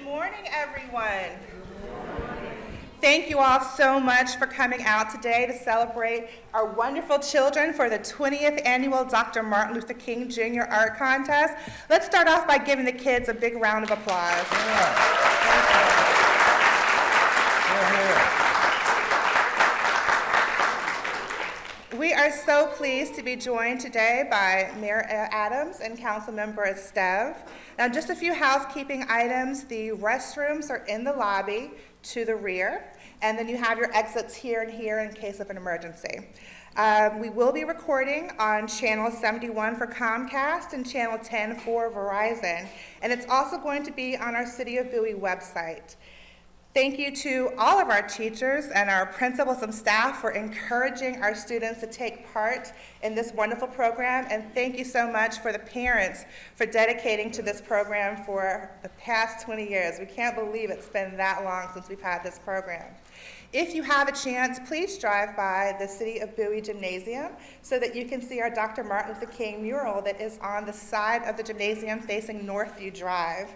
morning, everyone. Thank you all so much for coming out today to celebrate our wonderful children for the 20th annual Dr. Martin Luther King Jr. Art Contest. Let's start off by giving the kids a big round of applause. We are so pleased to be joined today by Mayor Adams and Councilmember Estev. Now, just a few housekeeping items. The restrooms are in the lobby to the rear, and then you have your exits here and here in case of an emergency. We will be recording on channel 71 for Comcast and channel 10 for Verizon, and it's also going to be on our City of Bowie website. Thank you to all of our teachers and our principals and staff for encouraging our students to take part in this wonderful program, and thank you so much for the parents for dedicating to this program for the past 20 years. We can't believe it's been that long since we've had this program. If you have a chance, please drive by the City of Bowie Gymnasium so that you can see our Dr. Martin Luther King mural that is on the side of the gymnasium facing Northview Drive.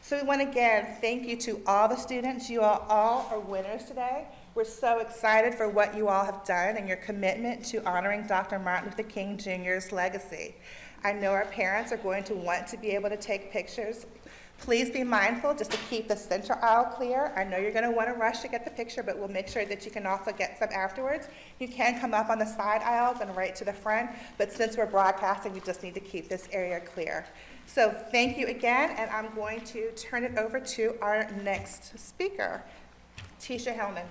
So we want to again thank you to all the students. You all are winners today. We're so excited for what you all have done and your commitment to honoring Dr. Martin Luther King Jr.'s legacy. I know our parents are going to want to be able to take pictures. Please be mindful just to keep the center aisle clear. I know you're going to want to rush to get the picture, but we'll make sure that you can also get some afterwards. You can come up on the side aisles and right to the front, but since we're broadcasting, we just need to keep this area clear. So thank you again, and I'm going to turn it over to our next speaker, Tisha Hellman.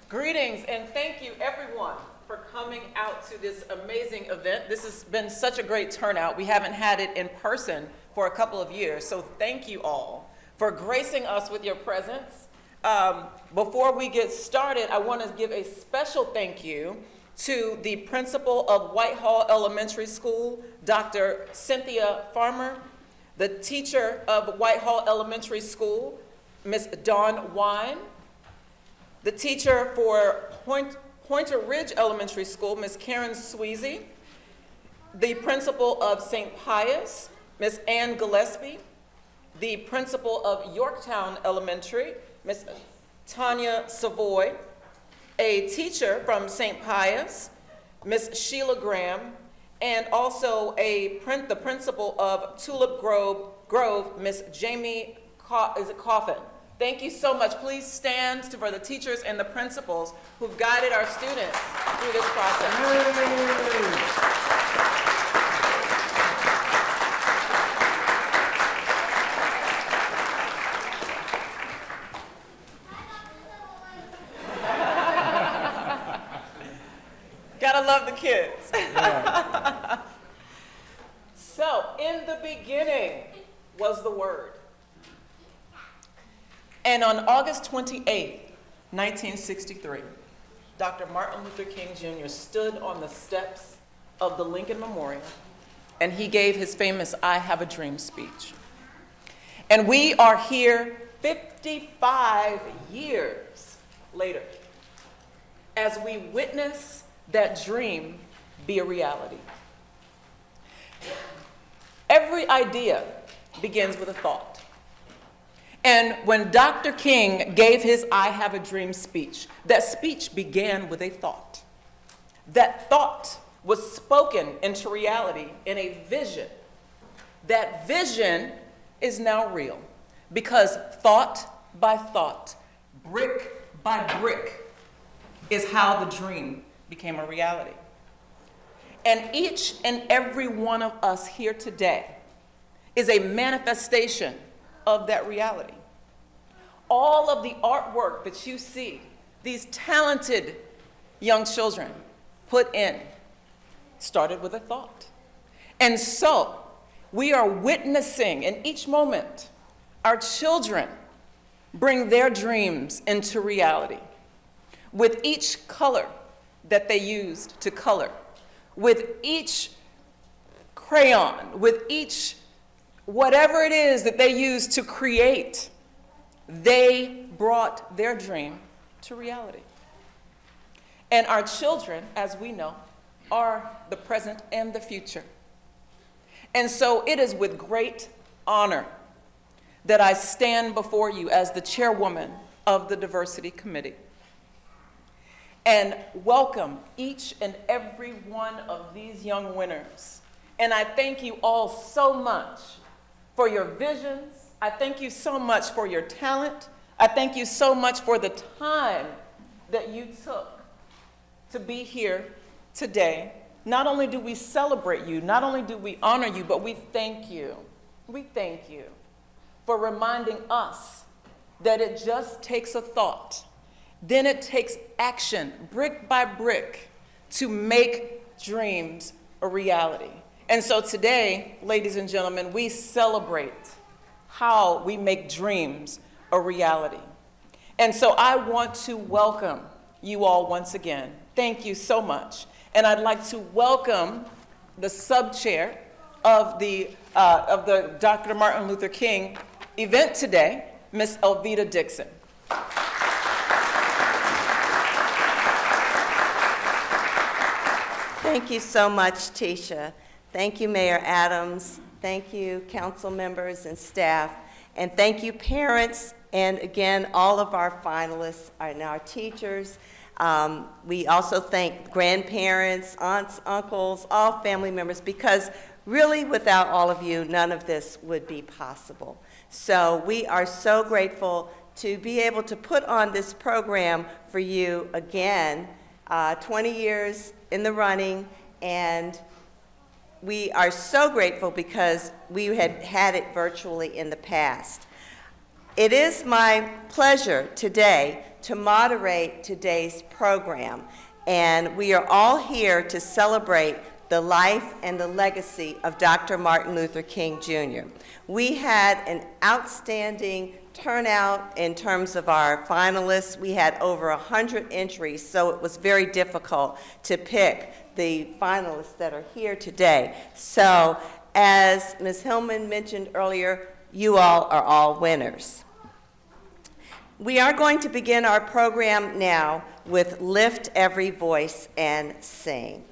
Greetings, and thank you everyone for coming out to this amazing event. This has been such a great turnout. We haven't had it in person for a couple of years, so thank you all for gracing us with your presence. Before we get started, I want to give a special thank you to the principal of Whitehall Elementary School, Dr. Cynthia Farmer, the teacher of Whitehall Elementary School, Ms. Dawn Wine, the teacher for Pointer Ridge Elementary School, Ms. Karen Sweezy, the principal of St. Pius, Ms. Ann Gillespie, the principal of Yorktown Elementary, Ms. Tanya Savoy, a teacher from St. Pius, Ms. Sheila Graham, and also the principal of Tulip Grove, Ms. Jamie Coffin. Thank you so much. Please stand for the teachers and the principals who've guided our students through this process. Gotta love the kids. Yeah. So, in the beginning was the Word. And on August 28th, 1963, Dr. Martin Luther King Jr. stood on the steps of the Lincoln Memorial, and he gave his famous I Have a Dream speech. And we are here 55 years later as we witness that dream be a reality. Every idea begins with a thought. And when Dr. King gave his I Have a Dream speech, that speech began with a thought. That thought was spoken into reality in a vision. That vision is now real because thought by thought, brick by brick, is how the dream became a reality. And each and every one of us here today is a manifestation of that reality. All of the artwork that you see, these talented young children put in, started with a thought. And so we are witnessing in each moment our children bring their dreams into reality with each color that they used to color, with each crayon, with each whatever it is that they used to create, they brought their dream to reality. And our children, as we know, are the present and the future. And so it is with great honor that I stand before you as the chairwoman of the Diversity Committee and welcome each and every one of these young winners. And I thank you all so much for your visions. I thank you so much for your talent. I thank you so much for the time that you took to be here today. Not only do we celebrate you, not only do we honor you, but we thank you. We thank you for reminding us that it just takes a thought. Then it takes action, brick by brick, to make dreams a reality. And so today, ladies and gentlemen, we celebrate how we make dreams a reality. And so I want to welcome you all once again. Thank you so much. And I'd like to welcome the sub-chair of the Dr. Martin Luther King event today, Ms. Elvita Dixon. Thank you so much, Tisha. Thank you, Mayor Adams. Thank you, council members and staff. And thank you, parents, and again, all of our finalists and our teachers. We also thank grandparents, aunts, uncles, all family members, because really without all of you, none of this would be possible. So we are so grateful to be able to put on this program for you again, 20 years in the running, and we are so grateful because we had it virtually in the past. It is my pleasure today to moderate today's program, and we are all here to celebrate the life and the legacy of Dr. Martin Luther King Jr. We had an outstanding turnout in terms of our finalists. We had over 100 entries, so it was very difficult to pick the finalists that are here today. So, as Ms. Hillman mentioned earlier, you all are all winners. We are going to begin our program now with Lift Every Voice and Sing.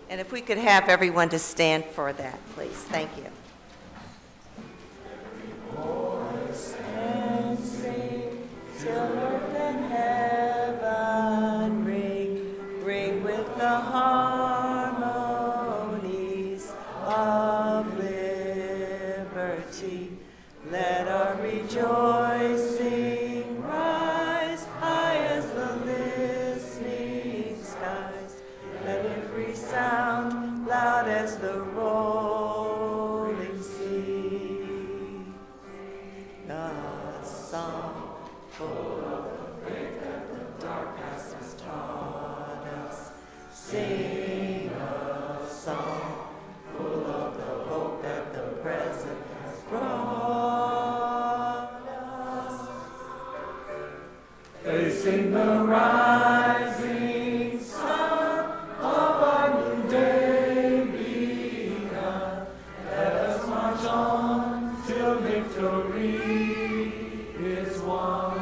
And if we could have everyone to stand for that, please. Thank you. Voice and sing till earth and heaven ring with the harmonies of liberty. Let our rejoicing rise high as the listening skies. Let it resound loud as the rolling sea. A song full of the faith that the dark past has taught us. Sing a song full of the hope that the present has brought us. Facing the rising sun of our new day begun, let us march on till victory is won.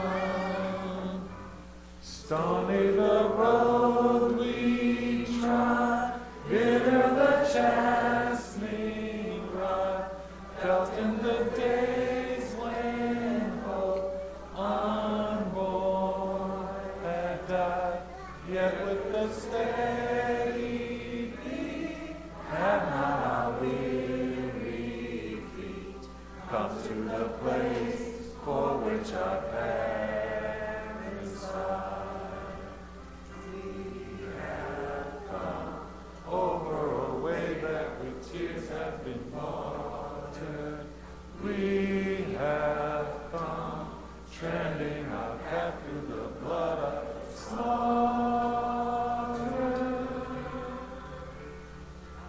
Stony the road we trod, bitter the chastening rod, felt in the days when hope unborn had died. Yet with the steady beat, have not our weary feet come to the place for which our parents sighed. We have come over a way that with tears have been watered. We have come trending our path through the blood of slaughtered.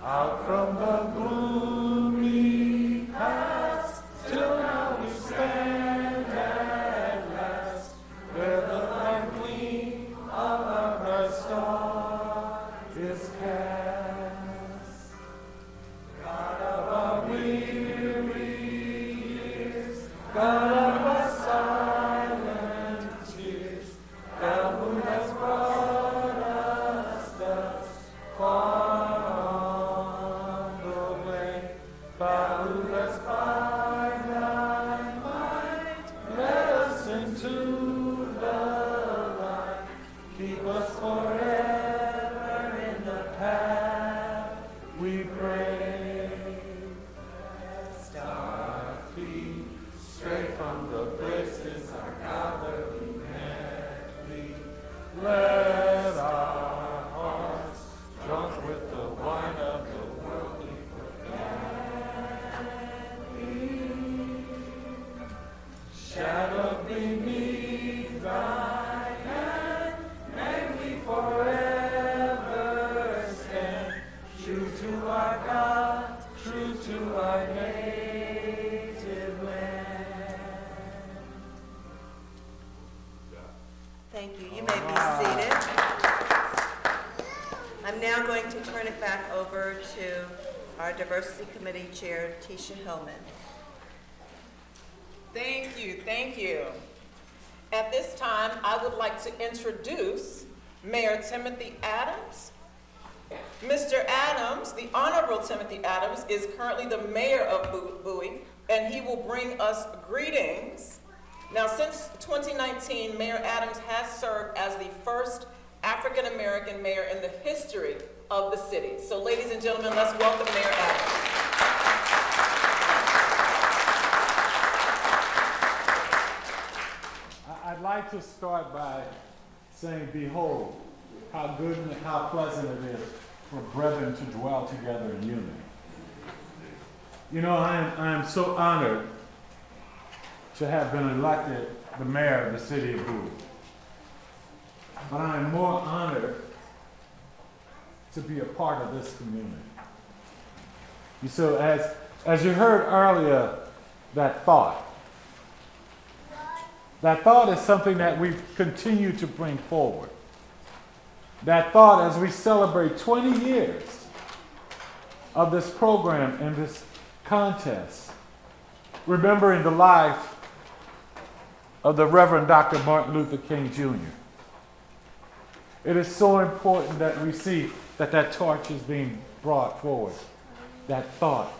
Out from the gloomy past, till now we stand at last, where the light gleam of a bright star is cast. God of our weary years, God of our silent tears, thou who hast brought us thus far on the way, thou who hast by thy might led us into the light, keep us forever in the path we pray. Rest our feet straight from the places our Calvary met lead. Let our hearts, drunk with the wine of the worldly, forget thee. Shadowed beneath thy hand, may we forever stand, true to our God, true to our native land. Thank you. You may be seated. I'm now going to turn it back over to our Diversity Committee Chair, Tisha Hillman. Thank you, thank you. At this time, I would like to introduce Mayor Timothy Adams. Mr. Adams, the Honorable Timothy Adams, is currently the mayor of Bowie, and he will bring us greetings. Now, since 2019, Mayor Adams has served as the first African-American mayor in the history of the city. So, ladies and gentlemen, let's welcome Mayor Adams. I'd like to start by saying, behold, how good and how pleasant it is for brethren to dwell together in unity. You know, I am so honored to have been elected the mayor of the city of Bowie. But I am more honored to be a part of this community. So as you heard earlier, that thought is something that we continue to bring forward. That thought as we celebrate 20 years of this program and this contest, remembering the life of the Reverend Dr. Martin Luther King Jr. It is so important that we see that torch is being brought forward, that thought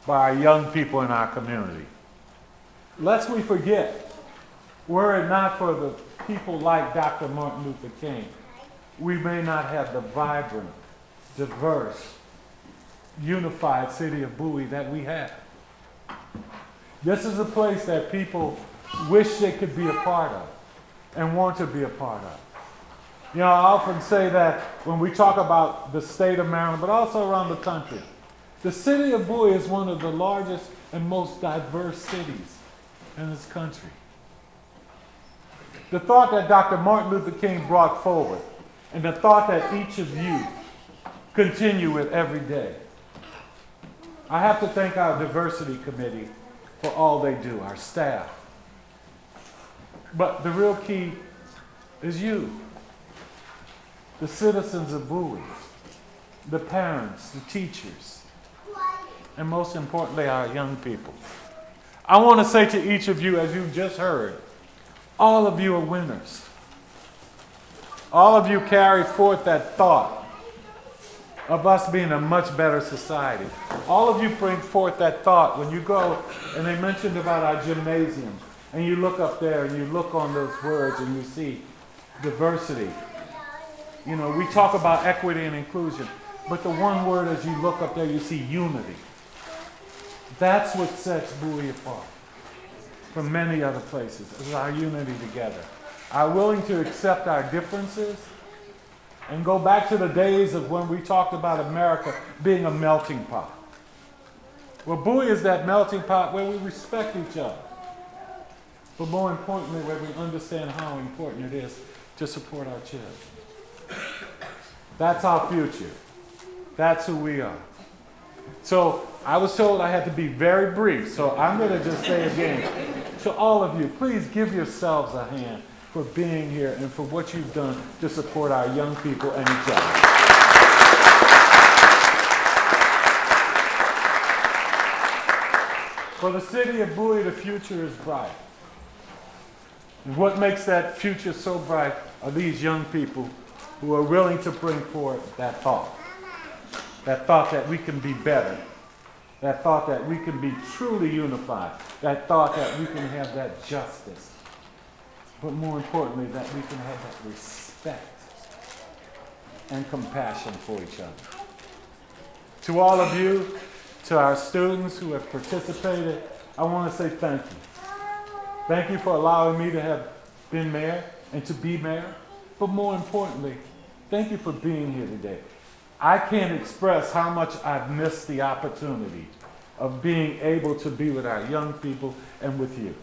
by our young people in our community. Lest we forget, were it not for the people like Dr. Martin Luther King, we may not have the vibrant, diverse, unified city of Bowie that we have. This is a place that people wish they could be a part of and want to be a part of. You know, I often say that when we talk about the state of Maryland, but also around the country, the city of Bowie is one of the largest and most diverse cities in this country. The thought that Dr. Martin Luther King brought forward, and the thought that each of you continue with every day. I have to thank our diversity committee for all they do, our staff. But the real key is you, the citizens of Bowie, the parents, the teachers, and most importantly, our young people. I want to say to each of you, as you've just heard, all of you are winners. All of you carry forth that thought of us being a much better society. All of you bring forth that thought when you go, and they mentioned about our gymnasium, and you look up there and you look on those words and you see diversity. You know, we talk about equity and inclusion, but the one word as you look up there, you see unity. That's what sets Bowie apart from many other places, is our unity together. Our willing to accept our differences and go back to the days of when we talked about America being a melting pot. Well, Bowie is that melting pot where we respect each other, but more importantly, where we understand how important it is to support our children. That's our future. That's who we are. So I was told I had to be very brief, so I'm going to just say again to all of you, please give yourselves a hand for being here and for what you've done to support our young people and each other. For the city of Bowie, the future is bright. And what makes that future so bright are these young people who are willing to bring forward that thought. That thought that we can be better. That thought that we can be truly unified. That thought that we can have that justice. But more importantly, that we can have that respect and compassion for each other. To all of you, to our students who have participated, I want to say thank you. Thank you for allowing me to have been mayor and to be mayor. But more importantly, thank you for being here today. I can't express how much I've missed the opportunity of being able to be with our young people and with you.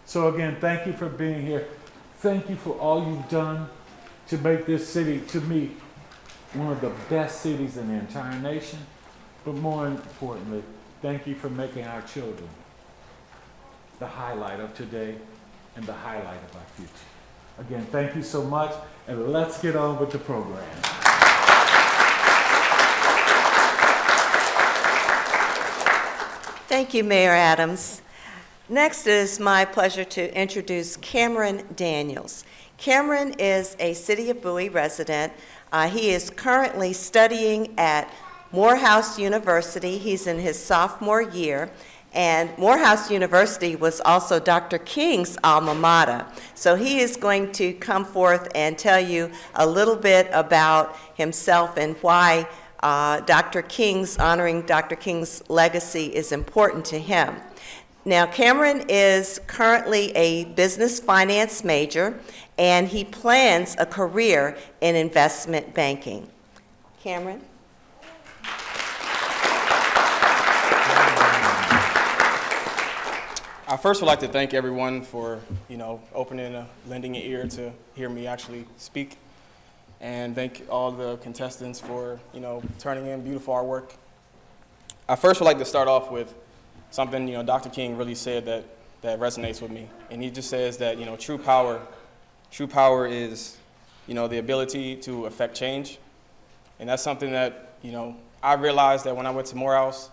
So again, thank you for being here. Thank you for all you've done to make this city, to me, one of the best cities in the entire nation. But more importantly, thank you for making our children the highlight of today and the highlight of our future. Again, thank you so much, and let's get on with the program. Thank you, Mayor Adams. Next, it is my pleasure to introduce Cameron Daniels. Cameron is a City of Bowie resident. He is currently studying at Morehouse University. He's in his sophomore year, and Morehouse University was also Dr. King's alma mater. So he is going to come forth and tell you a little bit about himself and why honoring Dr. King's legacy is important to him. Now, Cameron is currently a business finance major, and he plans a career in investment banking. Cameron? I first would like to thank everyone for, lending an ear to hear me actually speak. And thank all the contestants for, turning in beautiful artwork. I first would like to start off with something, Dr. King really said that resonates with me. And he just says that, true power is, the ability to affect change. And that's something that, I realized that when I went to Morehouse,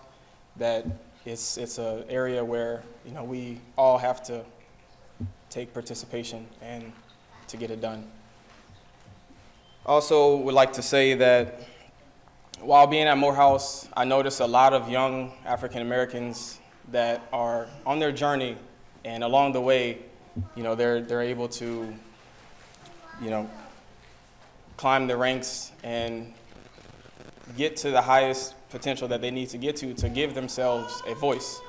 that it's an area where, we all have to take participation and to get it done. Also would like to say that while being at Morehouse, I noticed a lot of young African Americans that are on their journey, and along the way, they're able to, climb the ranks and get to the highest potential that they need to get to give themselves a voice.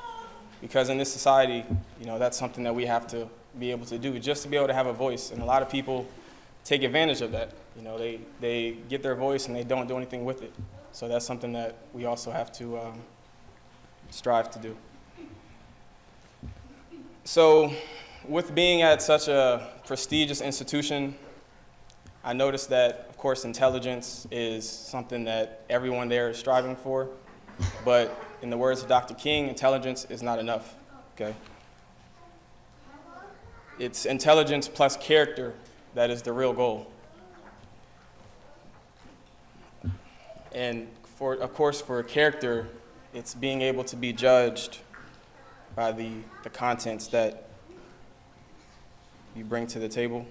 Because in this society, that's something that we have to be able to do, just to be able to have a voice. And a lot of people take advantage of that. They get their voice and they don't do anything with it. So that's something that we also have to strive to do. So with being at such a prestigious institution, I noticed that, of course, intelligence is something that everyone there is striving for. But in the words of Dr. King, intelligence is not enough, okay? It's intelligence plus character that is the real goal. And of course, for character, it's being able to be judged by the contents that you bring to the table.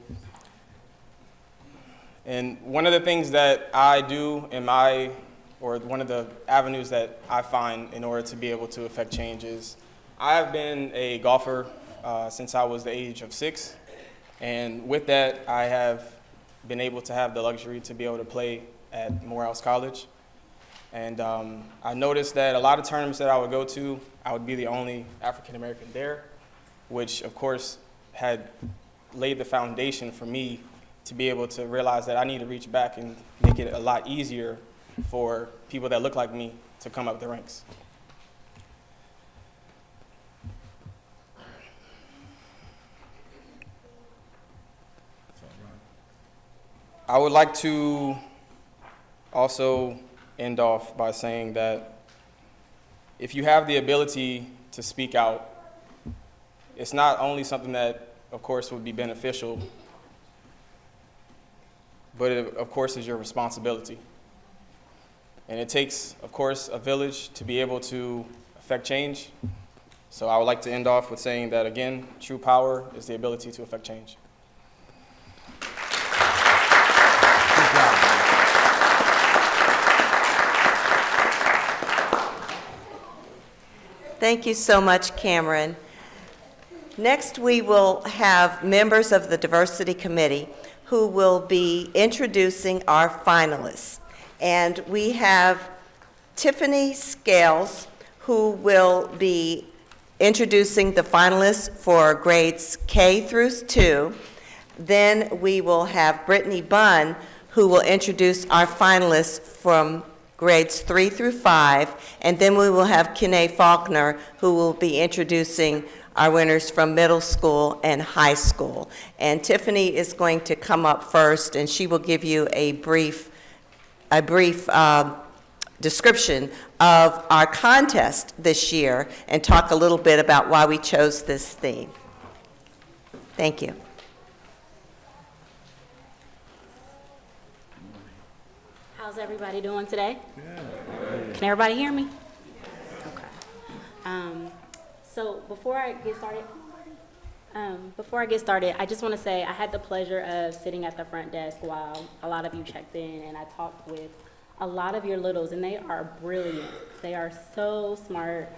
And one of the things that I do or one of the avenues that I find in order to be able to affect change is I've been a golfer since I was the age of 6. And with that, I have been able to have the luxury to be able to play at Morehouse College. And I noticed that a lot of tournaments that I would go to, I would be the only African American there, which of course had laid the foundation for me to be able to realize that I need to reach back and make it a lot easier for people that look like me to come up the ranks. I would like to also end off by saying that if you have the ability to speak out, it's not only something that, of course, would be beneficial, but it, of course, is your responsibility. And it takes, of course, a village to be able to affect change. So I would like to end off with saying that, again, true power is the ability to affect change. Thank you so much, Cameron. Next, we will have members of the Diversity Committee who will be introducing our finalists. And we have Tiffany Scales, who will be introducing the finalists for grades K through 2. Then we will have Brittany Bunn, who will introduce our finalists from grades 3 through 5. And then we will have Kene Faulkner, who will be introducing our winners from middle school and high school. And Tiffany is going to come up first, and she will give you a brief description of our contest this year and talk a little bit about why we chose this theme. Thank you. How's everybody doing today? Can everybody hear me? Okay. So before I get started, I just want to say I had the pleasure of sitting at the front desk while a lot of you checked in, and I talked with a lot of your littles, and they are brilliant. They are so smart.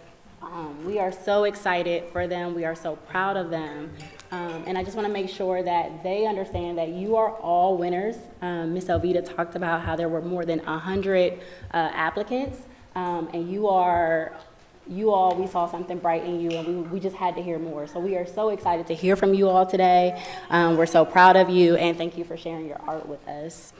We are so excited for them. We are so proud of them. And I just want to make sure that they understand that you are all winners. Ms. Elvita talked about how there were more than 100 applicants, and we saw something bright in you, and we just had to hear more. So we are so excited to hear from you all today. We're so proud of you, and thank you for sharing your art with us.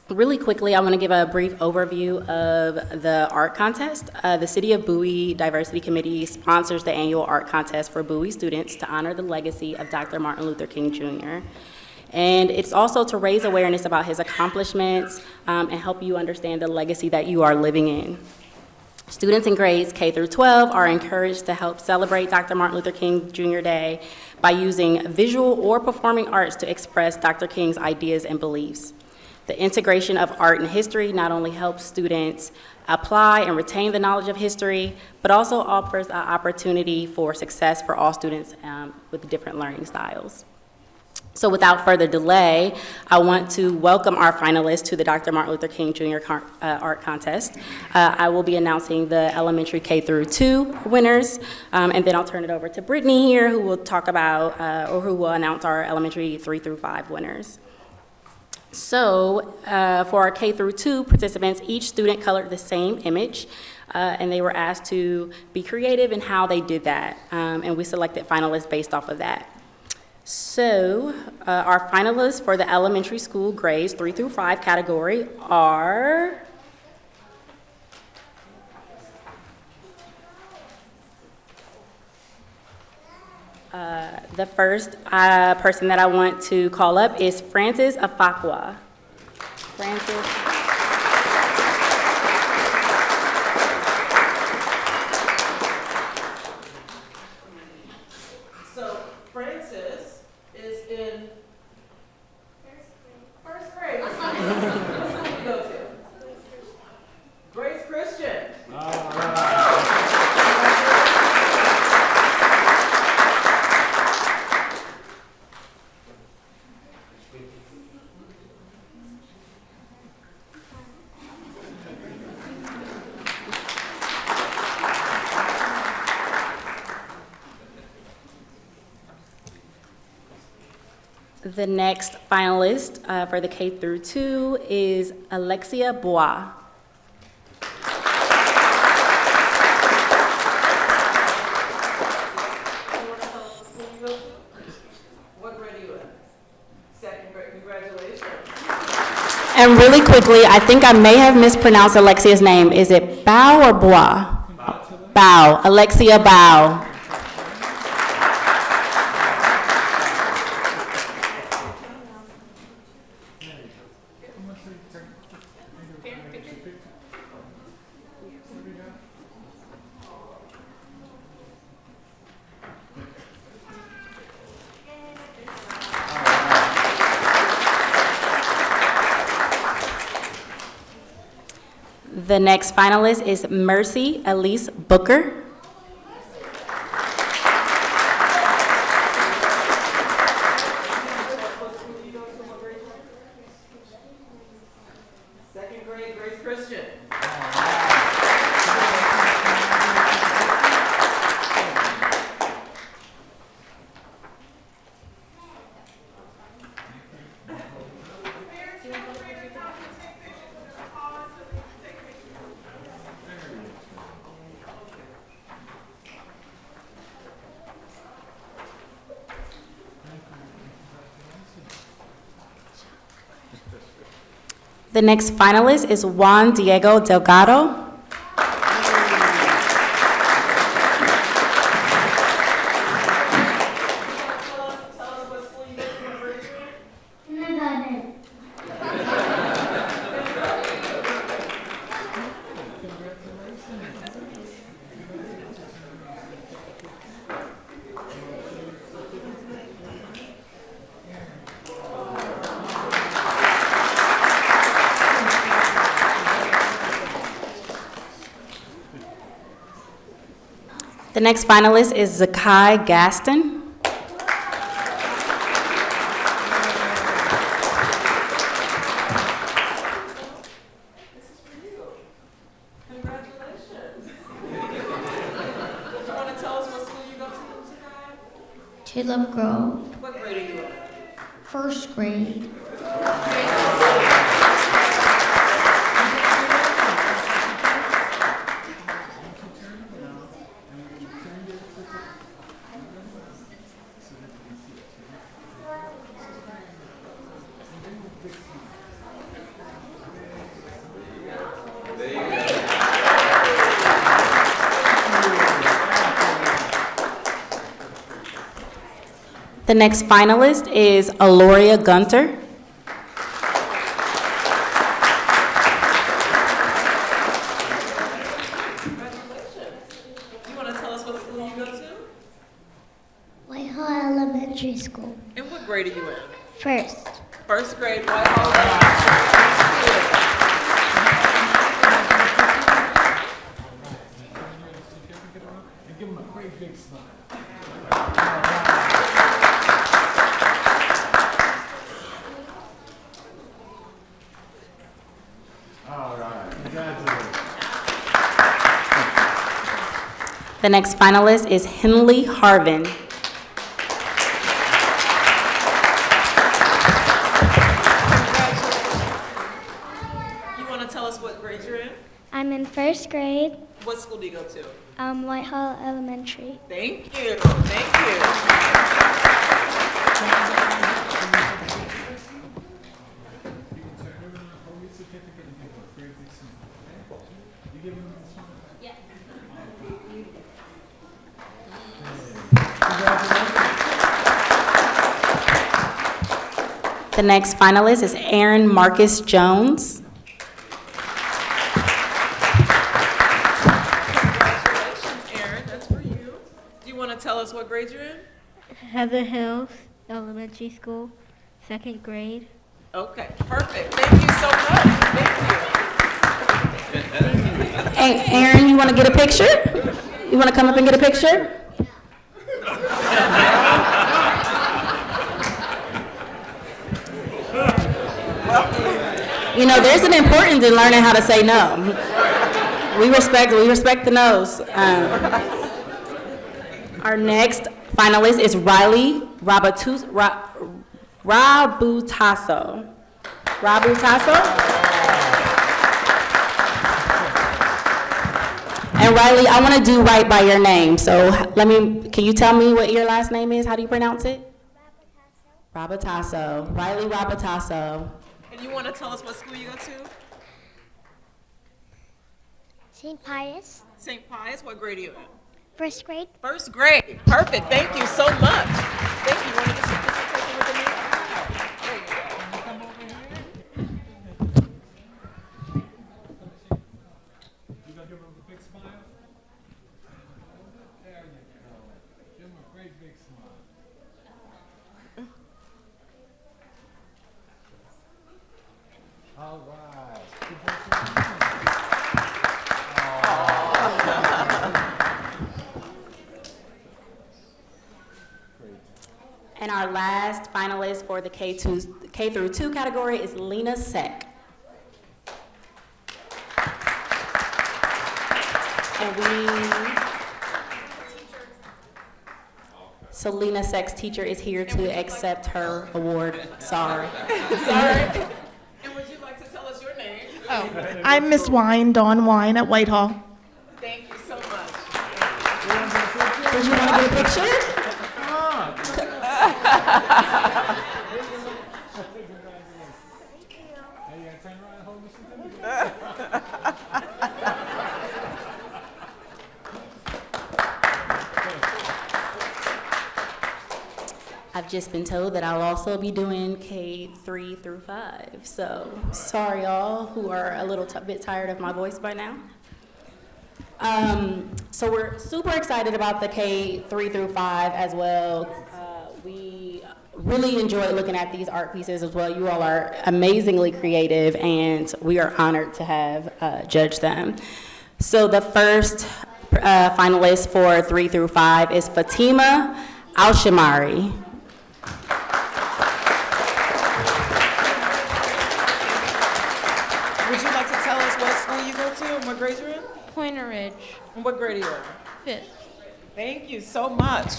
Really quickly, I want to give a brief overview of the art contest. The City of Bowie Diversity Committee sponsors the annual art contest for Bowie students to honor the legacy of Dr. Martin Luther King Jr. And it's also to raise awareness about his accomplishments and help you understand the legacy that you are living in. Students in grades K through 12 are encouraged to help celebrate Dr. Martin Luther King Jr. Day by using visual or performing arts to express Dr. King's ideas and beliefs. The integration of art and history not only helps students apply and retain the knowledge of history, but also offers an opportunity for success for all students with different learning styles. So without further delay, I want to welcome our finalists to the Dr. Martin Luther King Jr. Art Contest. I will be announcing the elementary K through 2 winners, and then I'll turn it over to Brittany here, who will talk about, or who will announce our elementary 3 through 5 winners. So for our K through 2 participants, each student colored the same image, and they were asked to be creative in how they did that, and we selected finalists based off of that. So our finalists for the elementary school grades 3 through 5 category are the first person that I want to call up is Francis Afakwa. Francis. So Francis is in first grade. What school do you go to? Grace Christian. The next finalist for the K through 2 is Alexia Bois. What grade are you in? Second grade. Congratulations. And really quickly, I think I may have mispronounced Alexia's name. Is it Bow or Bois? Bow. Alexia Bow. The next finalist is Mercy Elise Booker. Second grade, Grace Christian. The next finalist is Juan Diego Delgado. The next finalist is Zakai Gaston. Tulip Grove, What grade are you in? first grade. The next finalist is Aloria Gunter. You want to tell us what school you go to? Whitehall Elementary School, And what grade are you in? first. First grade, Whitehall Elementary. And give them a great big smile. All right, congratulations. The next finalist is Henley Harvin. You want to tell us what grade you're in? I'm in first grade, What school do you go to? Whitehall Elementary. Thank you, thank you. The next finalist is Aaron Marcus Jones. Congratulations, Aaron, that's for you. Do you want to tell us what grade you're in? Heather Hills Elementary School, second grade. Okay, perfect, thank you so much, thank you. Hey, Aaron, you want to get a picture? You want to come up and get a picture? You know, there's an importance in learning how to say no. We respect the no's. Our next finalist is Riley Rabutaso. And Riley, I want to do right by your name. So can you tell me what your last name is? How do you pronounce it? Rabutaso. Riley Rabutaso. And you want to tell us what school you go to? St. Pius, St. Pius, what grade are you in? first grade. First grade, perfect, thank you so much. Thank you, want to get your picture taken with the new? There you go. Come over here. You gonna give them a big smile? There you go. Give them a great big smile. All right. Congratulations. And our last finalist for the K through 2 category is Lena Seck. So Lena Seck's teacher is here to accept her award. Sorry. Sorry. And would you like to tell us your name? Oh, I'm Miss Wine, Dawn Wine at Whitehall. Thank you so much. Did you want to get a picture? I've just been told that I'll also be doing K3 through 5. So sorry all who are a little bit tired of my voice by now. So we're super excited about the K3 through 5 as well. We really enjoy looking at these art pieces as well. You all are amazingly creative, and we are honored to have judged them. So the first finalist for 3 through 5 is Fatima Alshamari. Would you like to tell us what school you go to and what grade you're in? Pointer Ridge, And what grade are you in? 5th. Thank you so much.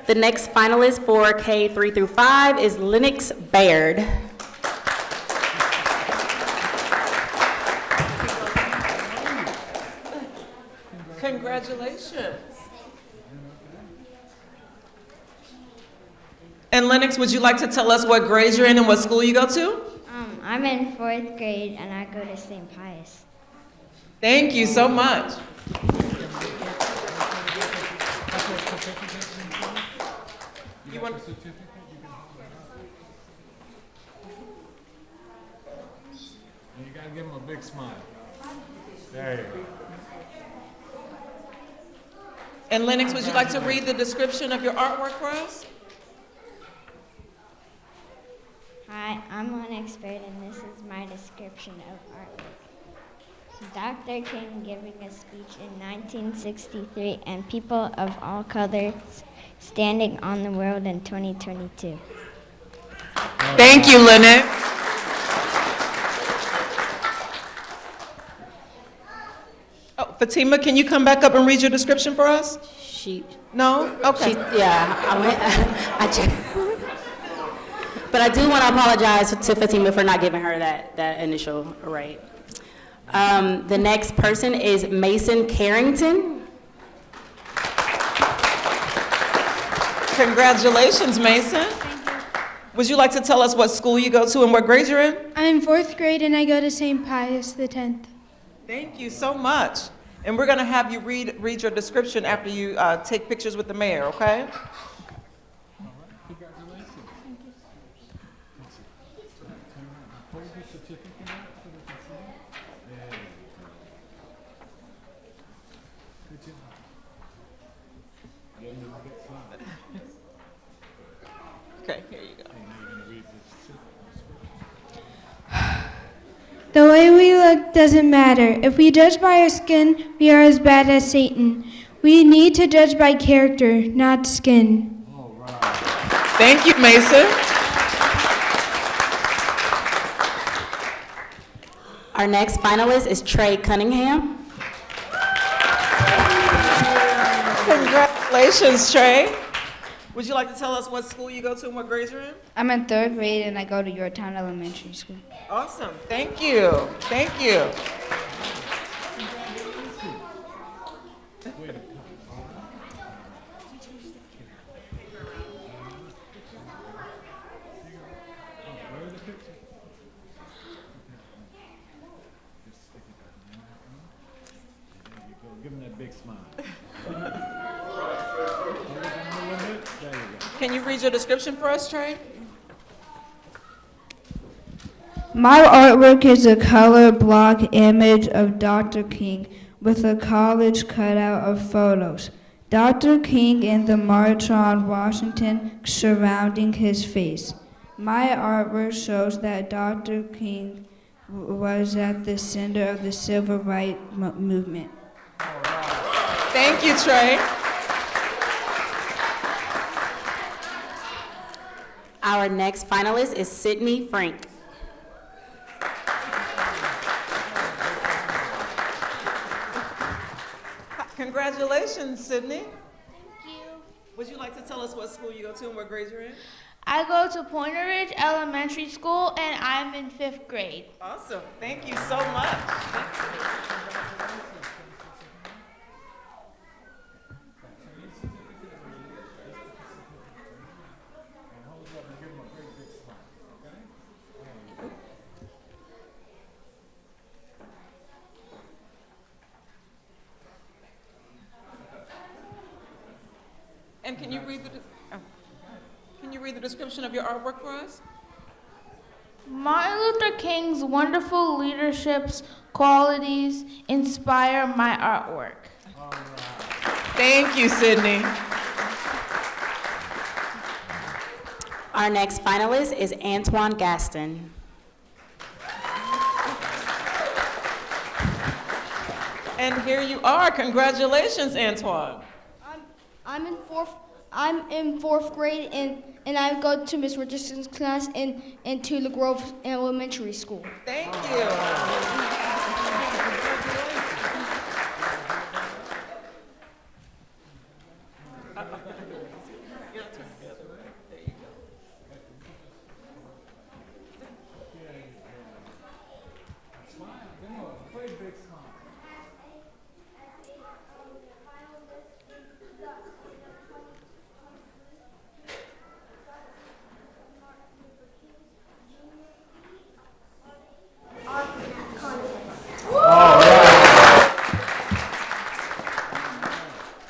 The next finalist for K3 through 5 is Lennox Baird. Congratulations. And Lennox, would you like to tell us what grade you're in and what school you go to? I'm in 4th grade and I go to St. Pius. Thank you so much. You want You gotta give him a big smile. There you go. And Lennox, would you like to read the description of your artwork for us? Hi, I'm Lennox Baird and this is my description of artwork. Dr. King giving a speech in 1963 and people of all colors standing on the world in 2022. Thank you, Lennox. Oh, Fatima, can you come back up and read your description for us? No? Okay. I went, I checked. But I do want to apologize to Fatima for not giving her that initial right. The next person is Mason Carrington. Congratulations, Mason. Would you like to tell us what school you go to and what grade you're in? I'm in 4th grade and I go to St. Pius the 10th. Thank you so much. And we're going to have you read your description after you take pictures with the mayor, okay? Okay, here you go. The way we look doesn't matter. If we judge by our skin, we are as bad as Satan. We need to judge by character, not skin. Thank you, Mason. Our next finalist is Trey Cunningham. Congratulations, Trey. Would you like to tell us what school you go to and what grade you're in? I'm in 3rd grade and I go to Yorktown Elementary School. Awesome. Thank you. Thank you. Give him that big smile. Can you read your description for us, Trey? My artwork is a color block image of Dr. King with a college cutout of photos. Dr. King and the March on Washington surrounding his face. My artwork shows that Dr. King was at the center of the civil rights movement. Thank you, Trey. Our next finalist is Sydney Frank. Congratulations, Sydney. Thank you. Would you like to tell us what school you go to and what grade you're in? I go to Pointer Ridge Elementary School and I'm in 5th grade. Awesome. Thank you so much. And can you read the description of your artwork for us? Martin Luther King's wonderful leadership qualities inspire my artwork. Thank you, Sydney. Our next finalist is Antoine Gaston. And here you are. Congratulations, Antoine. I'm in fourth grade and I go to Miss Richardson's class in Tula Grove Elementary School. Thank you.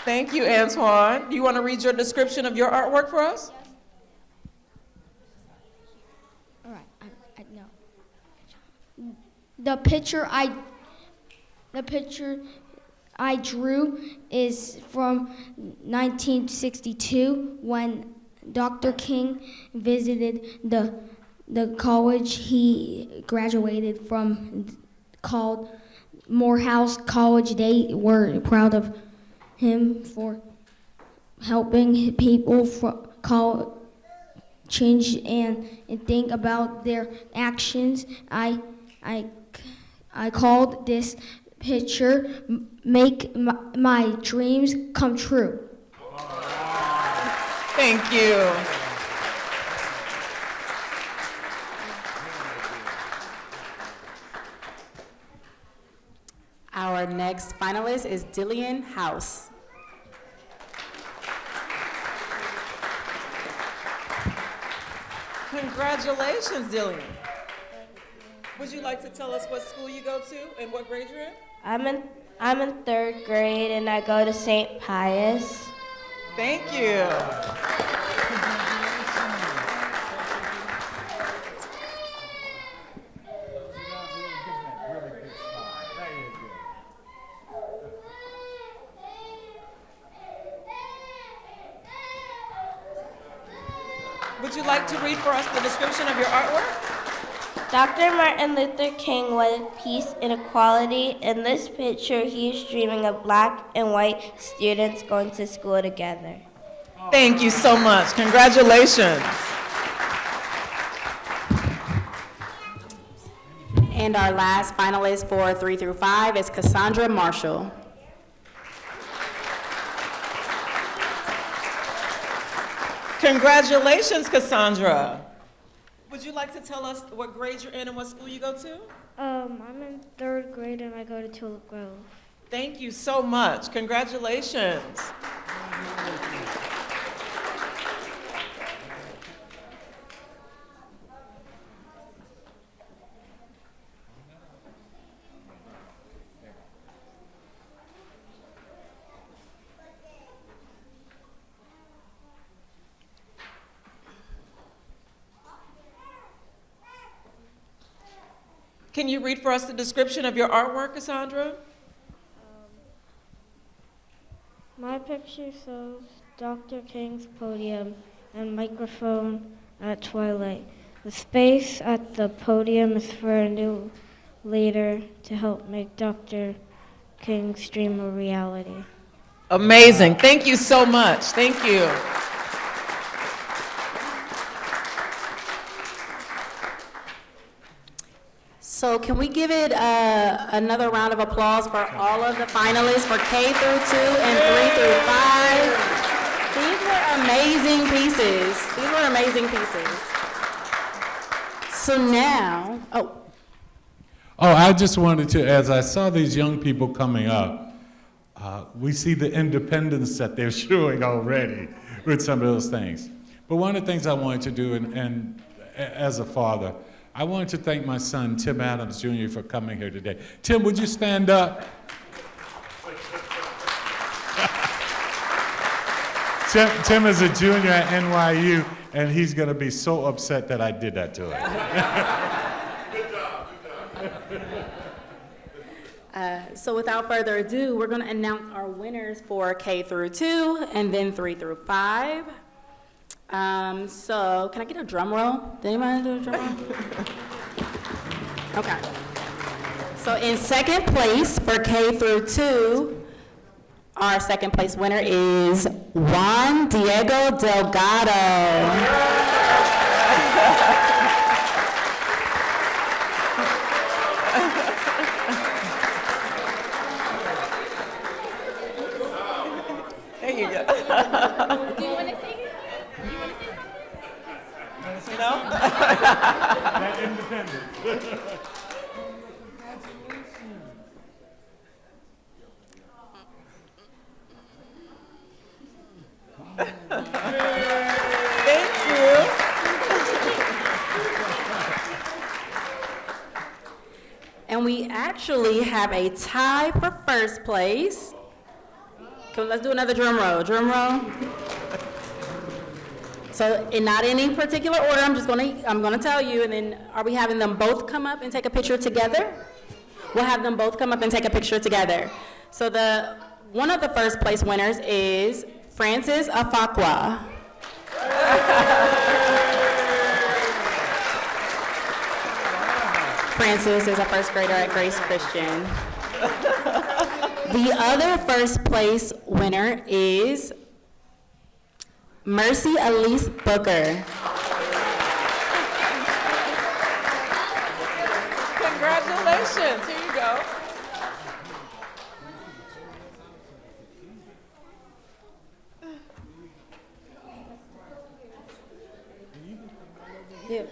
Thank you, Antoine. Do you want to read your description of your artwork for us? All right, I know. The picture I drew is from 1962 when Dr. King visited the college he graduated from called Morehouse College. They were proud of him for helping people change and think about their actions. I called this picture "Make My Dreams Come True." Thank you. Our next finalist is Dillian House. Congratulations, Dillian. Would you like to tell us what school you go to and what grade you're in? I'm in 3rd grade and I go to St. Pius. Thank you. Would you like to read for us the description of your artwork? Dr. Martin Luther King wanted peace and equality. In this picture, he is dreaming of black and white students going to school together. Thank you so much. Congratulations. And our last finalist for 3 through 5 is Cassandra Marshall. Congratulations, Cassandra. Would you like to tell us what grade you're in and what school you go to? I'm in 3rd grade and I go to Tulip Grove. Thank you so much. Congratulations. Can you read for us the description of your artwork, Cassandra? My picture shows Dr. King's podium and microphone at twilight. The space at the podium is for a new leader to help make Dr. King's dream a reality. Amazing. Thank you so much. Thank you. So can we give it another round of applause for all of the finalists for K through 2 and 3 through 5? These were amazing pieces. These were amazing pieces. So now, I just wanted to, as I saw these young people coming up, we see the independence that they're showing already with some of those things. But one of the things I wanted to do, and as a father, I wanted to thank my son, Tim Adams Jr., for coming here today. Tim, would you stand up? Tim is a junior at NYU, and he's going to be so upset that I did that to him. Good job, good job. So without further ado, we're going to announce our winners for K through 2 and then 3 through 5. So can I get a drum roll? Did anybody do a drum roll? Okay. So in second place for K through 2, our second place winner is Juan Diego Delgado. There you go. Do you want to sing it? No? That independent. Thank you. And we actually have a tie for first place. Let's do another drum roll. Drum roll. So, in not any particular order, I'm gonna tell you, and then are we having them both come up and take a picture together? We'll have them both come up and take a picture together. So one of the first place winners is Francis Afakwa. Francis is a first grader at Grace Christian. The other first place winner is Mercy Elise Booker. Congratulations. Here you go. Yeah.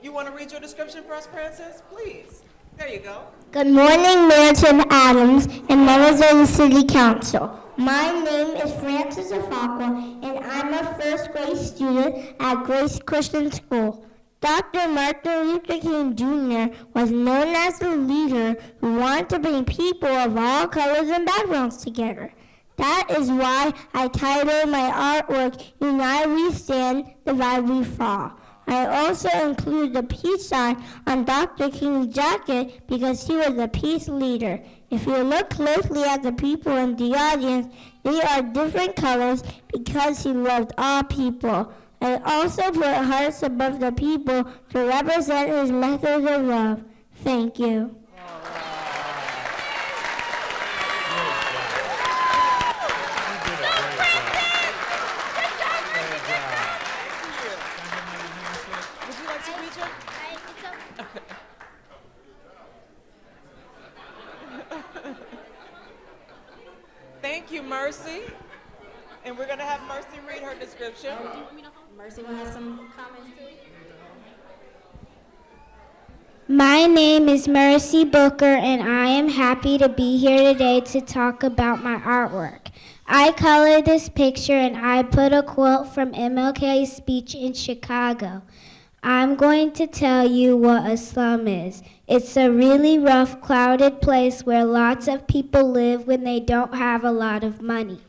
You want to read your description for us, Francis? Please. There you go. Good morning, Mayor Tim Adams and members of the City Council. My name is Francis Afakwa, and I'm a first grade student at Grace Christian School. Dr. Martin Luther King Jr. was known as the leader who wanted to bring people of all colors and backgrounds together. That is why I titled my artwork, Unite We Stand, Divide We Fall. I also included the peace sign on Dr. King's jacket because he was a peace leader. If you look closely at the people in the audience, they are different colors because he loved all people. I also put hearts above the people to represent his message of love. Thank you. Thank you, Mercy. And we're going to have Mercy read her description. Mercy will have some comments too. My name is Mercy Booker, and I am happy to be here today to talk about my artwork. I colored this picture and I put a quote from MLK's speech in Chicago. I'm going to tell you what a slum is. It's a really rough, crowded place where lots of people live when they don't have a lot of money.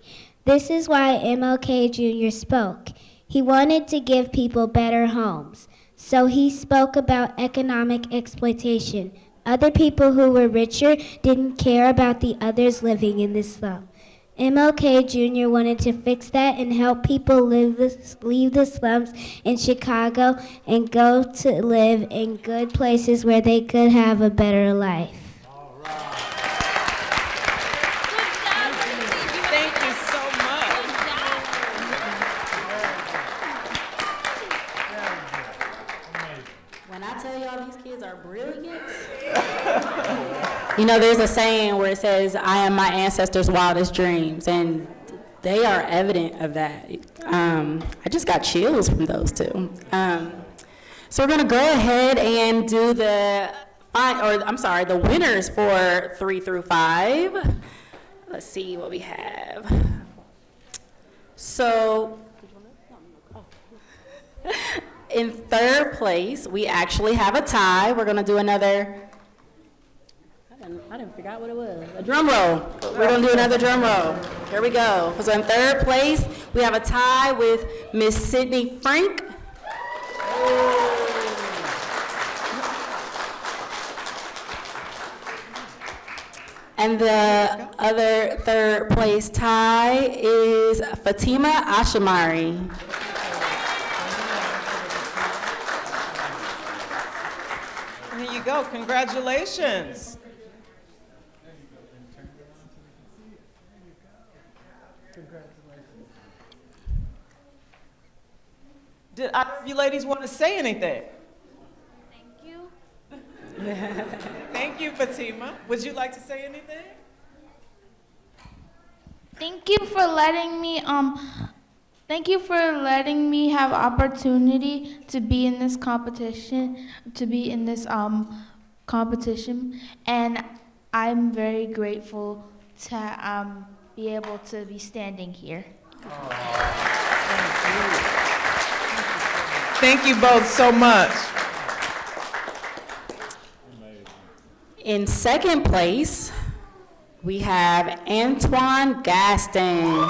This is why MLK Jr. spoke. He wanted to give people better homes. So he spoke about economic exploitation. Other people who were richer didn't care about the others living in the slum. MLK Jr. wanted to fix that and help people leave the slums in Chicago and go to live in good places where they could have a better life. Thank you so much. When I tell y'all these kids are brilliant, you know, there's a saying where it says, I am my ancestors' wildest dreams, and they are evident of that. I just got chills from those two. So we're gonna go ahead and do the winners for 3 through 5. Let's see what we have. So, in third place, we actually have a tie. We're gonna do another, I didn't forget what it was. A drum roll. We're gonna do another drum roll. Here we go. So in third place, we have a tie with Miss Sydney Frank. And the other third place tie is Fatima Ashamari. There you go. Congratulations. Did either of you ladies want to say anything? Thank you. Thank you, Fatima. Would you like to say anything? Thank you for letting me have opportunity to be in this competition, competition, and I'm very grateful to be able to be standing here. Thank you both so much. In second place, we have Antoine Gaston.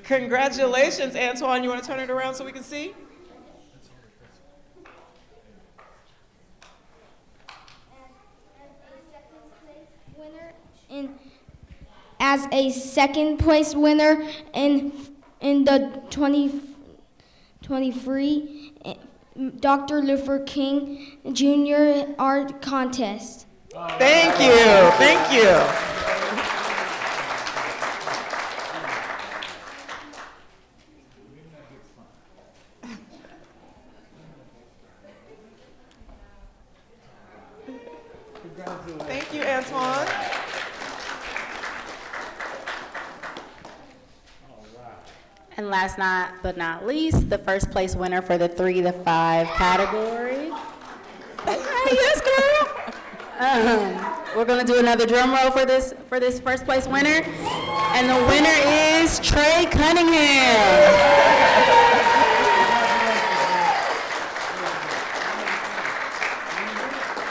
Congratulations, Antoine. You want to turn it around so we can see? As a second place winner in the 2023 Dr. Luther King Jr. Art Contest. Thank you. Thank you. Thank you, Antoine. And last but not least, the first place winner for the 3 to 5 category. Okay, yes, girl. We're gonna do another drum roll for this first place winner, and the winner is Trey Cunningham.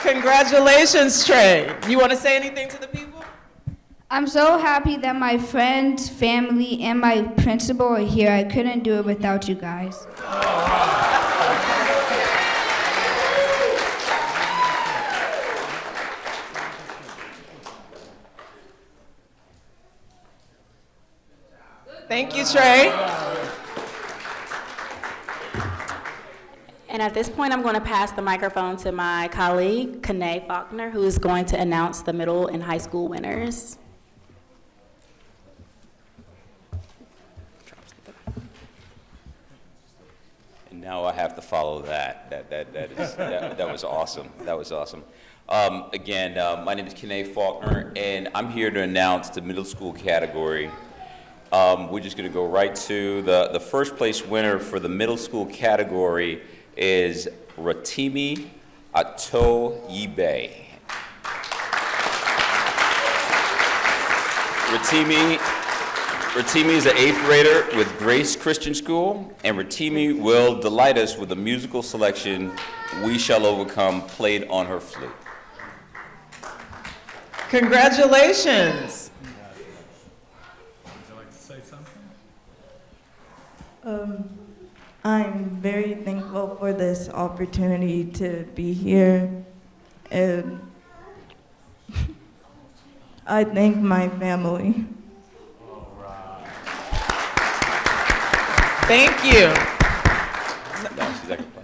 Congratulations, Trey. You want to say anything to the people? I'm so happy that my friends, family, and my principal are here. I couldn't do it without you guys. Thank you, Trey. And at this point, I'm going to pass the microphone to my colleague, Kanae Faulkner, who is going to announce the middle and high school winners. And now I have to follow that. That was awesome. That was awesome. Again, my name is Kanae Faulkner, and I'm here to announce the middle school category. We're just going to go right to the first place winner for the middle school category is Ratimi Atoyibe. Ratimi Rotimi is an 8th grader with Grace Christian School, and Rotimi will delight us with a musical selection, We Shall Overcome, played on her flute. Congratulations. Would you like to say something? I'm very thankful for this opportunity to be here, and I thank my family. Thank you. No, she's not gonna play.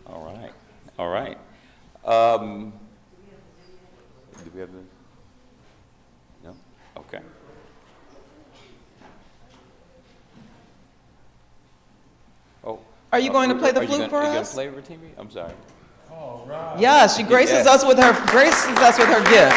All right, all right. Do we have the? No? Okay. Oh. Are you going to play the are you flute for Are you us? going to play, Rotimi? I'm sorry. Yeah, she graces us with her gifts.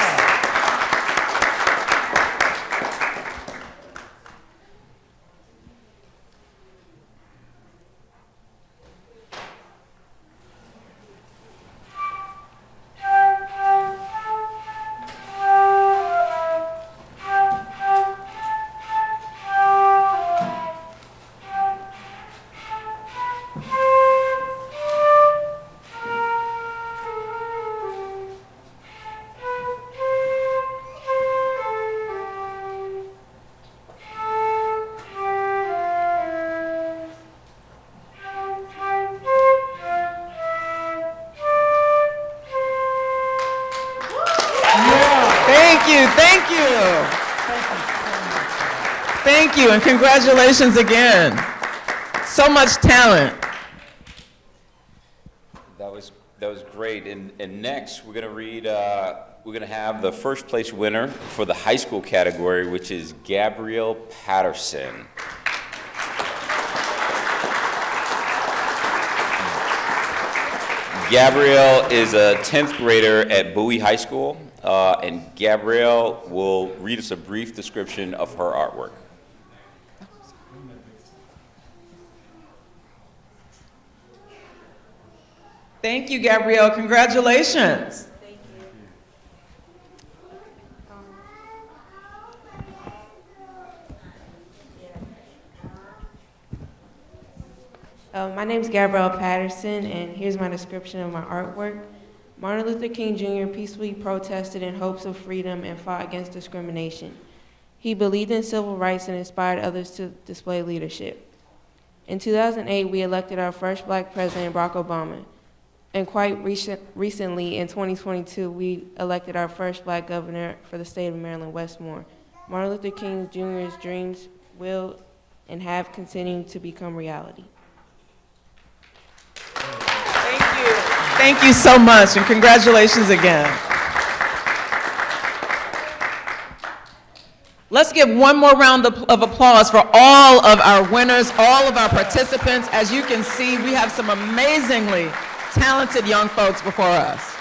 Thank you. Thank you, and congratulations again. So much talent. That was great. And next, we're gonna have the first place winner for the high school category, which is Gabrielle Patterson. Gabrielle is a 10th grader at Bowie High School, and Gabrielle will read us a brief description of her artwork. Thank you, Gabrielle. Congratulations. My name is Gabrielle Patterson, and here's my description of my artwork. Martin Luther King Jr. peacefully protested in hopes of freedom and fought against discrimination. He believed in civil rights and inspired others to display leadership. In 2008, we elected our first black president, Barack Obama. And quite recently, in 2022, we elected our first black governor for the state of Maryland, Westmore. Martin Luther King Jr.'s dreams will and have continued to become reality. Thank you. Thank you so much, and congratulations again. Let's give one more round of applause for all of our winners, all of our participants. As you can see, we have some amazingly talented young folks before us.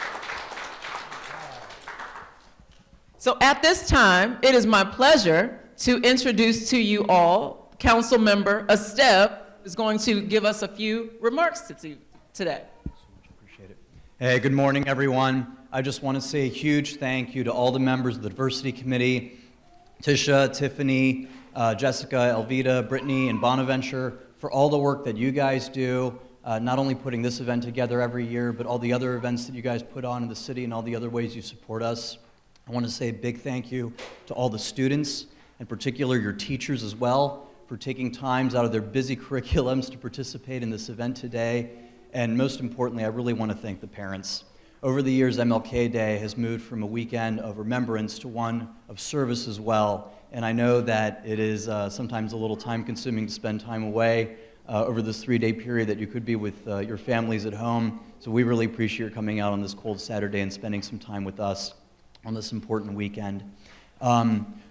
So at this time, it is my pleasure to introduce to you all Council Member Esteve is going to give us a few remarks today. Appreciate it. Hey, good morning, everyone. I just want to say a huge thank you to all the members of the Diversity Committee, Tisha, Tiffany, Jessica, Elvita, Brittany, and Bonaventure, for all the work that you guys do, not only putting this event together every year, but all the other events that you guys put on in the city and all the other ways you support us. I want to say a big thank you to all the students, in particular your teachers as well, for taking times out of their busy curriculums to participate in this event today. And most importantly, I really want to thank the parents. Over the years, MLK Day has moved from a weekend of remembrance to one of service as well. And I know that it is sometimes a little time-consuming to spend time away over this 3-day period that you could be with your families at home. So we really appreciate your coming out on this cold Saturday and spending some time with us on this important weekend.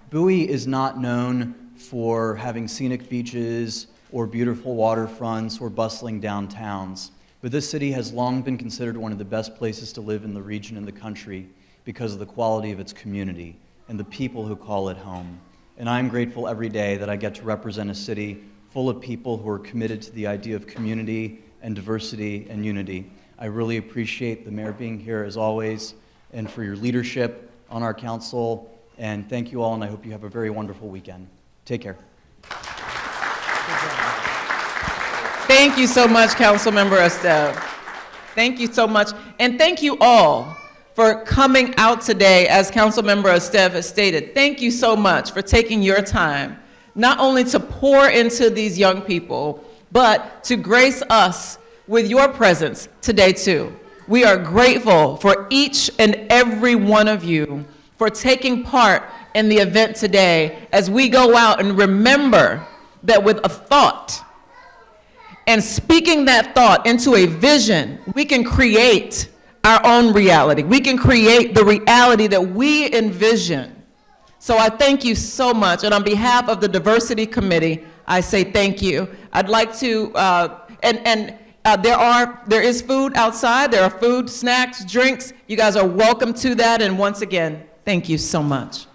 Bowie is not known for having scenic beaches or beautiful waterfronts or bustling downtowns. But this city has long been considered one of the best places to live in the region and the country because of the quality of its community and the people who call it home. And I'm grateful every day that I get to represent a city full of people who are committed to the idea of community and diversity and unity. I really appreciate the mayor being here as always and for your leadership on our council. And thank you all, and I hope you have a very wonderful weekend. Take care. Thank you so much, Councilmember Esteve. Thank you so much. And thank you all for coming out today, as Councilmember Esteve has stated. Thank you so much for taking your time, not only to pour into these young people, but to grace us with your presence today too. We are grateful for each and every one of you for taking part in the event today as we go out and remember that with a thought and speaking that thought into a vision, we can create our own reality. We can create the reality that we envision. So I thank you so much, and on behalf of the Diversity Committee, I say thank you. I'd like to, there is food outside. There are food, snacks, drinks. You guys are welcome to that, and once again, thank you so much.